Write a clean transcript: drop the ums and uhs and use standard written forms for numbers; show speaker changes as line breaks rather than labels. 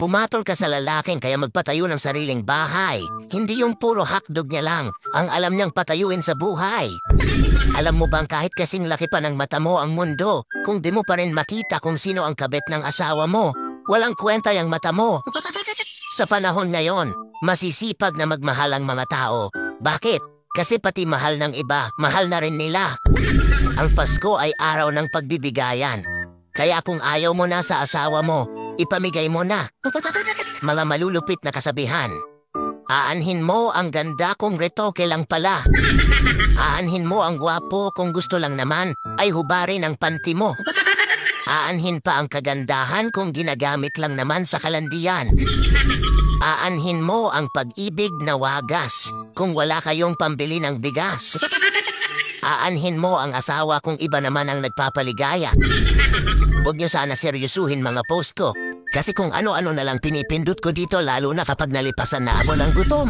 Pumatol ka sa lalaking kaya magpatayo ng sariling bahay. Hindi yung puro hakdog niya lang ang alam niyang patayuin sa buhay. Alam mo bang kahit kasing laki pa ng mata mo ang mundo, kung di mo pa rin makita kung sino ang kabit ng asawa mo, walang kwenta yung mata mo. Sa panahon ngayon, masisipag na magmahal ang mga tao. Bakit? Kasi pati mahal ng iba, mahal na rin nila. Ang Pasko ay araw ng pagbibigayan. Kaya kung ayaw mo na sa asawa mo, ipamigay mo na. Mga malulupit na kasabihan. Aanhin mo ang ganda kung retoke lang pala. Aanhin mo ang gwapo kung gusto lang naman ay hubarin ang panty mo. Aanhin pa ang kagandahan kung ginagamit lang naman sa kalandian. Aanhin mo ang pag-ibig na wagas kung wala kayong pambili ng bigas. Aanhin mo ang asawa kung iba naman ang nagpapaligaya. Huwag niyo sana seryosuhin mga post ko. Kasi kung ano-ano na lang pinipindot ko dito lalo na kapag nalipasan na ako ng gutom.